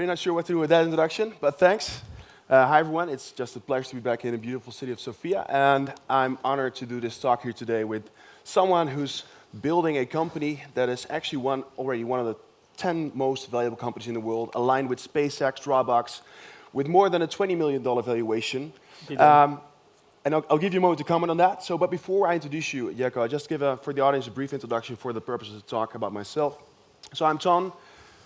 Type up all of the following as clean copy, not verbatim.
not sure what to do with that introduction, but thanks. Hi everyone, it's just a pleasure to be back in the beautiful city of Sofia, and I'm honored to do this talk here today with someone who's building a company that is actually already one of the 10 most valuable companies in the world, aligned with SpaceX, Dropbox, with more than a $20 million valuation. And I'll give you a moment to comment on that. But before I introduce you, Jeko, I'll just give for the audience a brief introduction for the purpose of the talk about myself. So I'm Ton,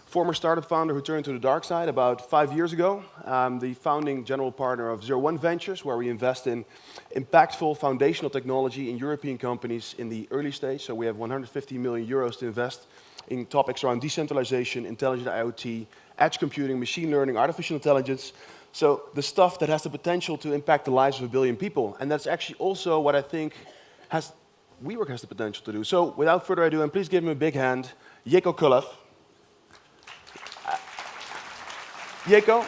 former startup founder who turned to the dark side about 5 years ago. I'm the founding general partner of 01 Ventures, where we invest in impactful foundational technology in European companies in the early stage. So we have 150 million euros to invest in topics around decentralization, intelligent IoT, edge computing, machine learning, artificial intelligence. So the stuff that has the potential to impact the lives of 1 billion people. And that's actually also what I think WeWork has the potential to do. So without further ado, and please give him a big hand, Jeko Kolev. Jeko,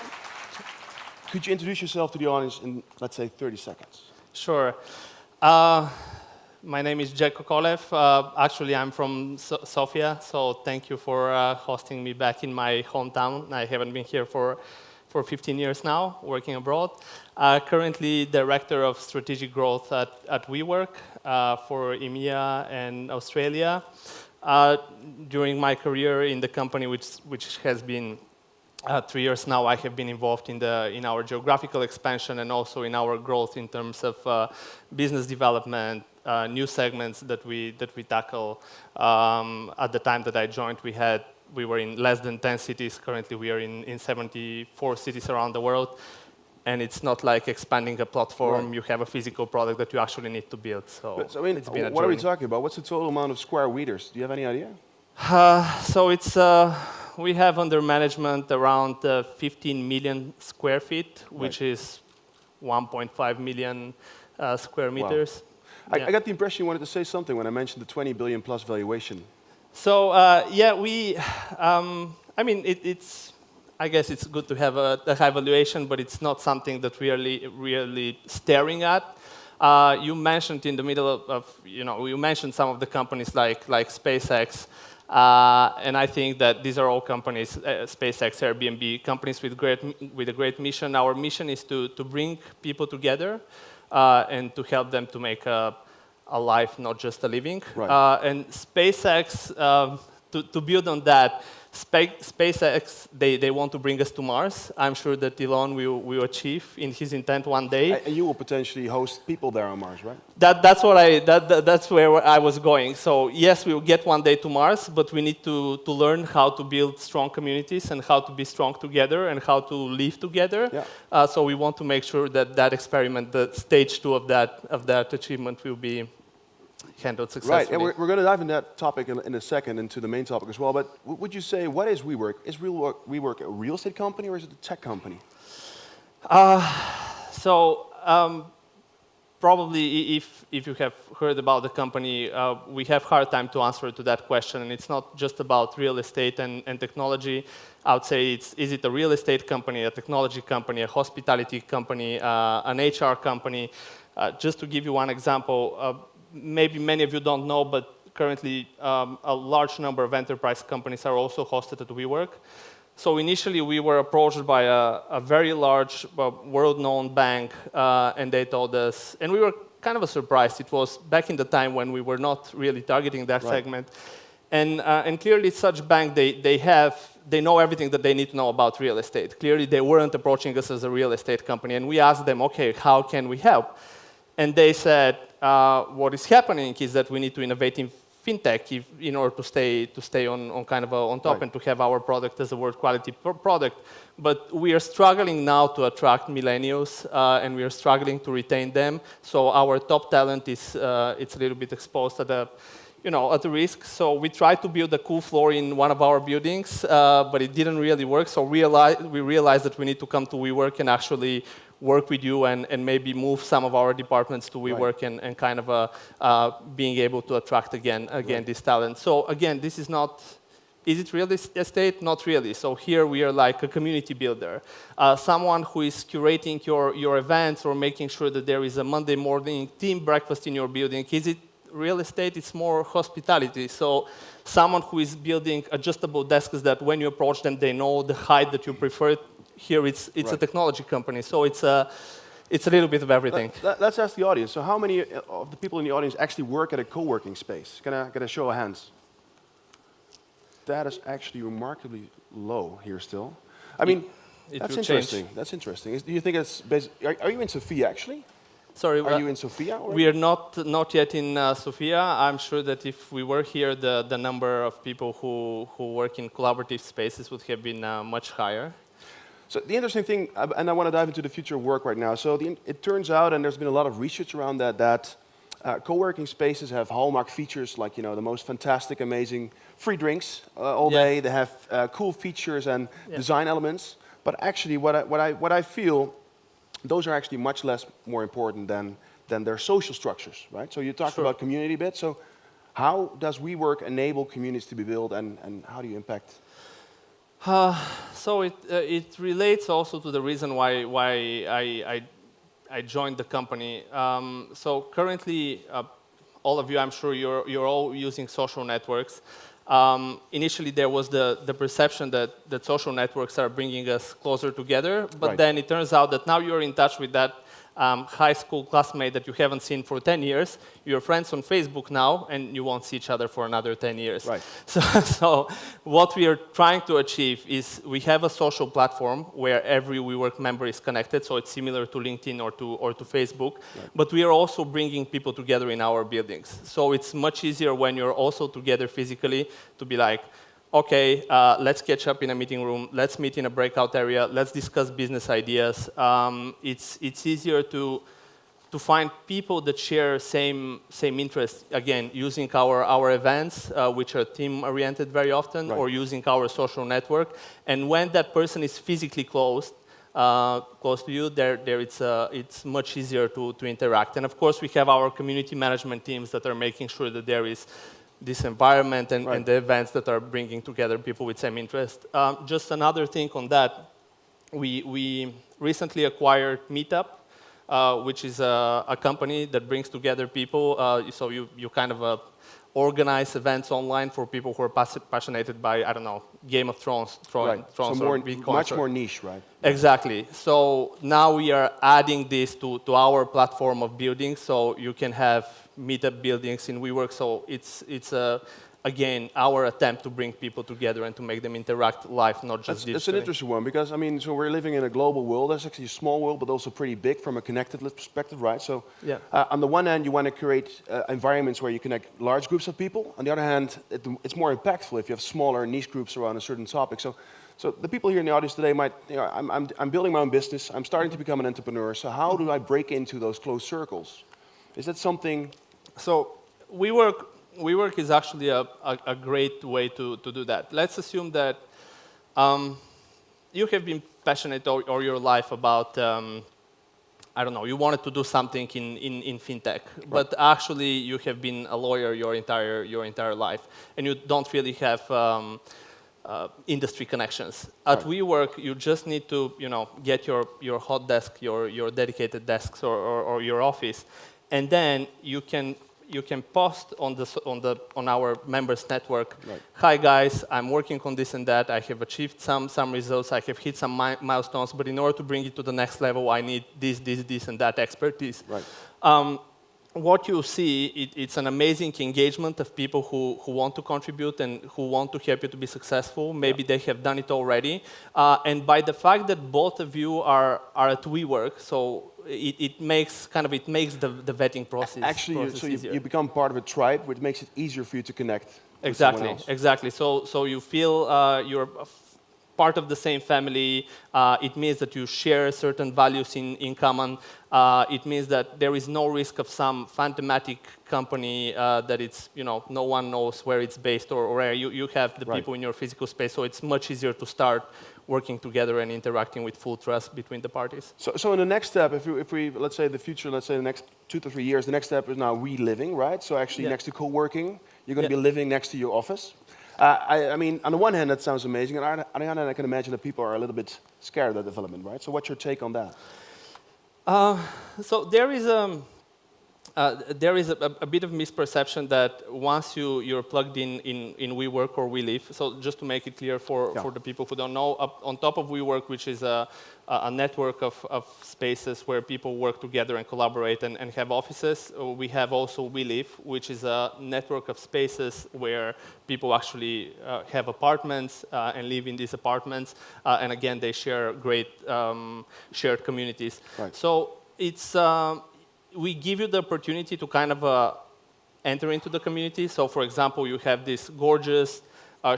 could you introduce yourself to the audience in, let's say, 30 seconds? Sure. My name is Jeko Kolev. Actually, I'm from Sofia, so thank you for hosting me back in my hometown. I haven't been here for 15 years now, working abroad. Currently, Director of Strategic Growth at WeWork for EMEA and Australia. During my career in the company, which has been 3 years now, I have been involved in our geographical expansion and also in our growth in terms of business development, new segments that we tackle. At the time that I joined, we were in less than 10 cities. Currently, we are in 74 cities around the world. And it's not like expanding a platform. Right. You have a physical product that you actually need to build. So I mean, it's been a journey. What are we talking about? What's the total amount of square meters? Do you have any idea? So it's we have under management around 15 million square feet, which is 1.5 million square meters. Wow. I got the impression you wanted to say something when I mentioned the 20 billion plus valuation. So yeah, I mean, I guess it's good to have a high valuation, but it's not something that we are really staring at. You mentioned in the middle of you mentioned some of the companies like SpaceX, and I think that these are all companies, SpaceX, Airbnb, companies with a great mission. Our mission is to bring people together and to help them to make a life, not just a living. Right. And SpaceX, to build on that, SpaceX, they want to bring us to Mars. I'm sure that Elon will achieve in his intent one day. And you will potentially host people there on Mars, right? That's where I was going. So yes, we will get one day to Mars, but we need to learn how to build strong communities and how to be strong together and how to live together. Yeah. So we want to make sure that experiment, the stage 2 of that achievement, will be handled successfully. Right, and we're going to dive into that topic in a second, into the main topic as well. But would you say, what is WeWork? Is WeWork a real estate company or is it a tech company? Probably if you have heard about the company, we have a hard time to answer to that question. And it's not just about real estate and technology. I would say is it a real estate company, a technology company, a hospitality company, an HR company? Just to give you one example, maybe many of you don't know, but currently a large number of enterprise companies are also hosted at WeWork. So initially we were approached by a very large, world-known bank, and they told us, and we were kind of surprised. It was back in the time when we were not really targeting that segment. And clearly such bank, they know everything that they need to know about real estate. Clearly they weren't approaching us as a real estate company, and we asked them, okay, how can we help? And they said, what is happening is that we need to innovate in fintech in order to stay on kind of on top, right, and to have our product as a world quality product. But we are struggling now to attract millennials, and we are struggling to retain them. So our top talent is it's a little bit exposed at the risk. So we tried to build a cool floor in one of our buildings, but it didn't really work. So we realized that we need to come to WeWork and actually work with you and maybe move some of our departments to WeWork, right, and kind of being able to attract again right, this talent. So again, this is not, is it real estate? Not really. So here we are like a community builder, someone who is curating your events or making sure that there is a Monday morning team breakfast in your building. Is it real estate, it's more hospitality. So someone who is building adjustable desks that when you approach them, they know the height that you prefer. Here it's a technology company, so it's a little bit of everything. Let's ask the audience. So how many of the people in the audience actually work at a co-working space? Can I get a show of hands? That is actually remarkably low here still. I mean, that's interesting. That's interesting. Do you think it's are you in Sofia actually? Sorry, are you in Sofia? We are not yet in Sofia. I'm sure that if we were here, the number of people who work in collaborative spaces would have been much higher. So the interesting thing, and I want to dive into the future of work right now. So it turns out, and there's been a lot of research around that co-working spaces have hallmark features like the most fantastic, amazing free drinks all day. They have cool features and design elements. But actually, what I feel, those are actually much more important than their social structures, right? So you talked about community a bit. So how does WeWork enable communities to be built, and how do you impact? So it relates also to the reason why I joined the company. So currently, all of you, I'm sure you're all using social networks. Initially, there was the perception that social networks are bringing us closer together, but then it turns out that now you're in touch with that high school classmate that you haven't seen for 10 years. You're friends on Facebook now, and you won't see each other for another 10 years. Right. So what we are trying to achieve is we have a social platform where every WeWork member is connected, so it's similar to LinkedIn or to Facebook, but we are also bringing people together in our buildings. So it's much easier when you're also together physically to be like, okay, let's catch up in a meeting room, let's meet in a breakout area, let's discuss business ideas. It's easier to find people that share same interests, again, using our events, which are team-oriented very often, or using our social network. And when that person is physically close to you, it's much easier to interact. And of course, we have our community management teams that are making sure that there is this environment and the events that are bringing together people with same interest. Just another thing on that, we recently acquired Meetup, which is a company that brings together people. So you kind of organize events online for people who are passionate by, I don't know, Game of Thrones. Much more niche, right? Exactly. So now we are adding this to our platform of buildings, so you can have meetup buildings in WeWork. So it's again, our attempt to bring people together and to make them interact live, not just digitally. It's an interesting one, because, I mean, so we're living in a global world. That's actually a small world, but also pretty big from a connected perspective, right? So on the one hand, you want to create environments where you connect large groups of people. On the other hand, it's more impactful if you have smaller niche groups around a certain topic. So the people here in the audience today might, I'm building my own business. I'm starting to become an entrepreneur. So how do I break into those closed circles? Is that something? So WeWork is actually a great way to do that. Let's assume that you have been passionate all your life about, I don't know, you wanted to do something in fintech, but actually you have been a lawyer your entire life, and you don't really have industry connections. At WeWork, you just need to, get your hot desk, your dedicated desks, or your office, and then you can post on our members network. Hi guys, I'm working on this and that. I have achieved some results. I have hit some milestones, but in order to bring it to the next level, I need this and that expertise. What you see, it's an amazing engagement of people who want to contribute and who want to help you to be successful. Maybe they have done it already. And by the fact that both of you are at WeWork, so it makes the vetting process. Actually, so you become part of a tribe, which makes it easier for you to connect. Exactly. So you feel you're part of the same family. It means that you share certain values in common. It means that there is no risk of some phantomatic company that it's, no one knows where it's based or where you have the people in your physical space. So it's much easier to start working together and interacting with full trust between the parties. So in the next step, if we let's say the next 2 to 3 years, the next step is now we-living, right? So actually next to co-working, you're going to be living next to your office. I mean, on the one hand, that sounds amazing, and on the other hand, I can imagine that people are a little bit scared of that development, right? So what's your take on that? So there is there is a bit of misperception that once you're plugged in WeWork or WeLive, so just to make it clear for the people who don't know, on top of WeWork, which is a network of spaces where people work together and collaborate and have offices, we have also WeLive, which is a network of spaces where people actually have apartments and live in these apartments, and again, they share great shared communities. Right. So it's we give you the opportunity to kind of enter into the community. So, for example, you have this gorgeous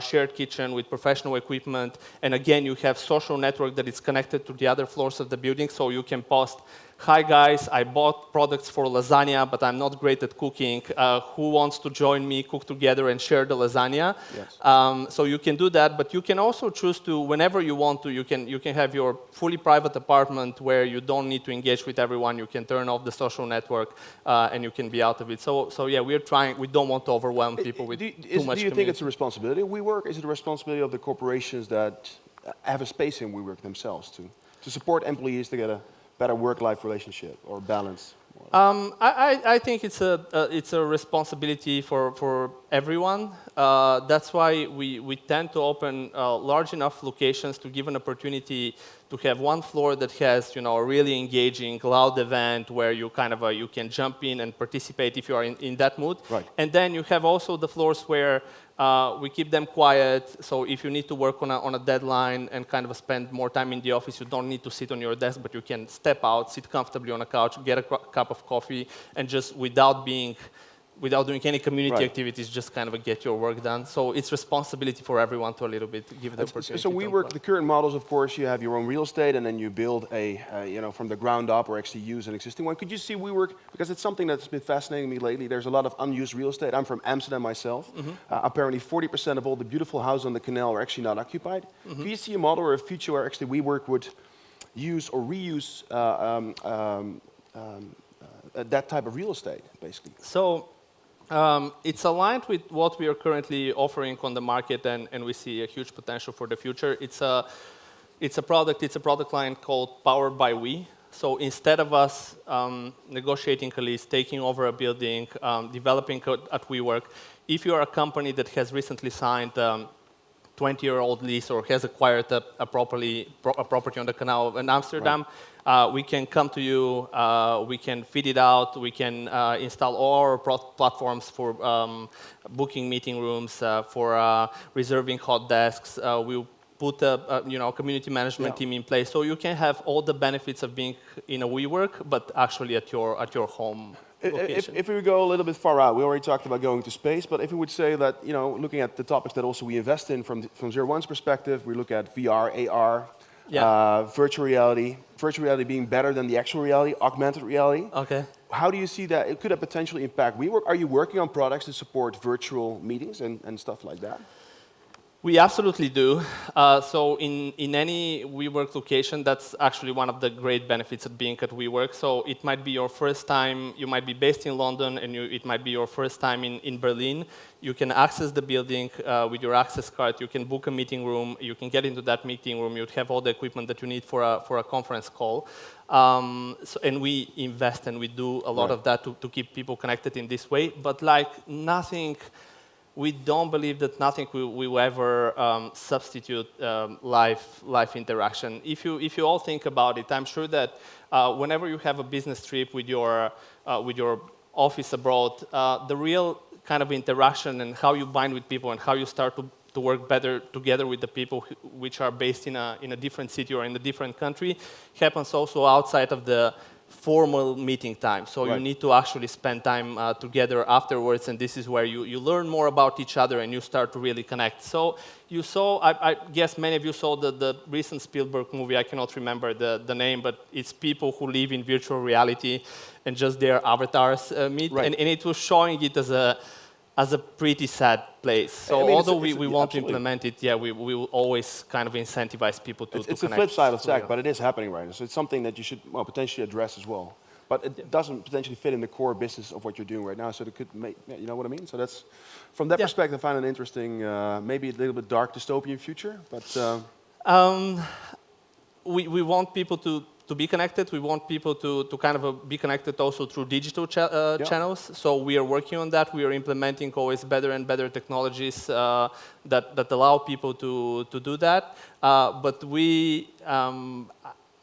shared kitchen with professional equipment, and again, you have social network that is connected to the other floors of the building, so you can post, "Hi guys, I bought products for lasagna, but I'm not great at cooking. Who wants to join me, cook together, and share the lasagna?" Yes. So you can do that, but you can also choose to, whenever you want to, you can have your fully private apartment where you don't need to engage with everyone. You can turn off the social network, and you can be out of it. So yeah, we don't want to overwhelm people with too much. Do you think it's a responsibility of WeWork? Is it a responsibility of the corporations that have a space in WeWork themselves to support employees to get a better work-life relationship or balance? I think it's a responsibility for everyone. That's why we tend to open large enough locations to give an opportunity to have one floor that has a really engaging, loud event where you kind of you can jump in and participate if you are in that mood. Right. And then you have also the floors where we keep them quiet, so if you need to work on a deadline and kind of spend more time in the office, you don't need to sit on your desk, but you can step out, sit comfortably on a couch, get a cup of coffee, and just without doing any community activities, just kind of get your work done. So it's responsibility for everyone to a little bit give the opportunity. So WeWork, the current models, of course, you have your own real estate, and then you build from the ground up, or actually use an existing one. Could you see WeWork, because it's something that's been fascinating me lately. There's a lot of unused real estate. I'm from Amsterdam myself. Apparently, 40% of all the beautiful houses on the canal are actually not occupied. Could you see a model or a future where actually WeWork would use or reuse that type of real estate, basically? So. It's aligned with what we are currently offering on the market, and we see a huge potential for the future. It's a product line called Powered by We. So instead of us negotiating a lease, taking over a building, developing at WeWork, if you are a company that has recently signed 20-year-old lease or has acquired a property on the canal in Amsterdam, we can come to you, we can fit it out, we can install all our platforms for booking meeting rooms, for reserving hot desks. We put a community management team in place, so you can have all the benefits of being in a WeWork, but actually at your home. If we go a little bit far out, we already talked about going to space, but if we would say that, looking at the topics that also we invest in from Zero One's perspective, we look at VR, AR, virtual reality being better than the actual reality, augmented reality. Okay. How do you see that? Could that potentially impact WeWork? Are you working on products to support virtual meetings and stuff like that? We absolutely do. So in any WeWork location, that's actually one of the great benefits of being at WeWork. So it might be your first time, you might be based in London, and it might be your first time in Berlin. You can access the building with your access card. You can book a meeting room. You can get into that meeting room. You'd have all the equipment that you need for a conference call. And we invest and we do a lot of that to keep people connected in this way. But like nothing, we don't believe that nothing will ever substitute live interaction. If you all think about it, I'm sure that whenever you have a business trip with your office abroad, the real kind of interaction and how you bind with people and how you start to work better together with the people which are based in a different city or in a different country happens also outside of the formal meeting time. So you need to actually spend time together afterwards, and this is where you learn more about each other and you start to really connect. So you saw, I guess many of you saw the recent Spielberg movie. I cannot remember the name, but it's people who live in virtual reality and just their avatars meet. And it was showing it as a pretty sad place. So although we want to implement it, we will always kind of incentivize people to connect. It's the flip side of tech, but it is happening right now. So it's something that you should potentially address as well. But it doesn't potentially fit in the core business of what you're doing right now. So it could make, you know what I mean? So that's, from that perspective, I find it interesting, maybe a little bit dark dystopian future, but... we want people to to be connected. We want people to kind of be connected also through digital channels. So we are working on that. We are implementing always better and better technologies that allow people to do that. But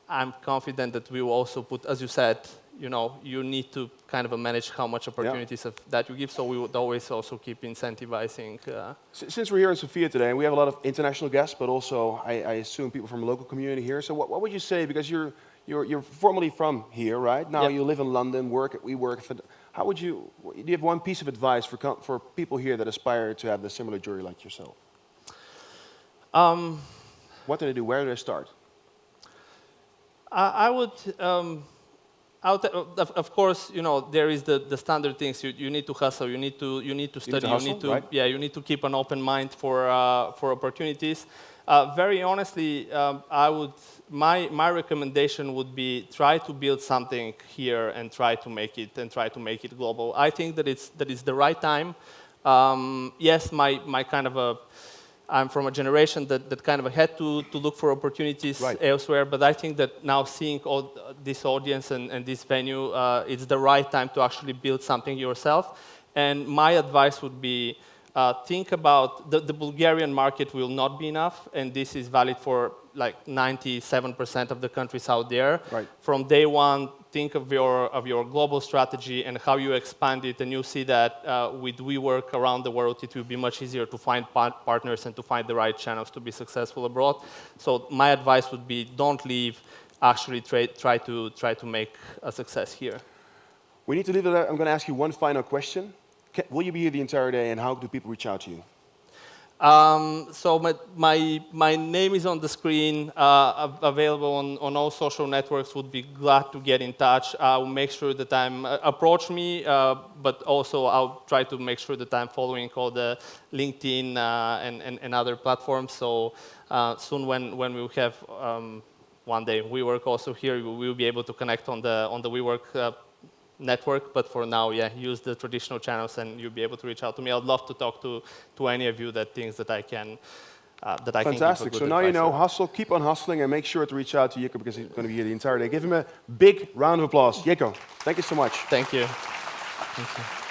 I'm confident that we will also put, as you said, you need to kind of manage how much opportunities that you give. So we would always also keep incentivizing. Since we're here in Sofia today, and we have a lot of international guests, but also I assume people from the local community here. So what would you say? Because you're formerly from here, right? Now you live in London, work. How would you? Do you have one piece of advice for people here that aspire to have a similar journey like yourself? What do they do? Where do they start? I would. Of course, there is the standard things. You need to hustle. You need to study. You need to keep an open mind for opportunities. Very honestly, my recommendation would be try to build something here and try to make it global. I think that it's the right time. Yes, my kind of I'm from a generation that kind of had to look for opportunities elsewhere, but I think that now seeing all this audience and this venue, it's the right time to actually build something yourself. And my advice would be think about the Bulgarian market will not be enough, and this is valid for like 97% of the countries out there. Right. From day one, think of your global strategy and how you expand it, and you'll see that with WeWork around the world, it will be much easier to find partners and to find the right channels to be successful abroad. So my advice would be don't leave, actually try to make a success here. We need to leave it there. I'm going to ask you one final question. Will you be here the entire day, and how do people reach out to you? So my name is on the screen, available on all social networks. Would be glad to get in touch. I'll make sure that approach me, but also I'll try to make sure that I'm following all the LinkedIn and other platforms. So soon when we have one day WeWork also here, we will be able to connect on the WeWork network, but for now, use the traditional channels and you'll be able to reach out to me. I'd love to talk to any of you that thinks that I can Fantastic. So now you know, hustle, keep on hustling, and make sure to reach out to Jeko because he's going to be here the entire day. Give him a big round of applause. Jeko, thank you so much. Thank you. Thank you.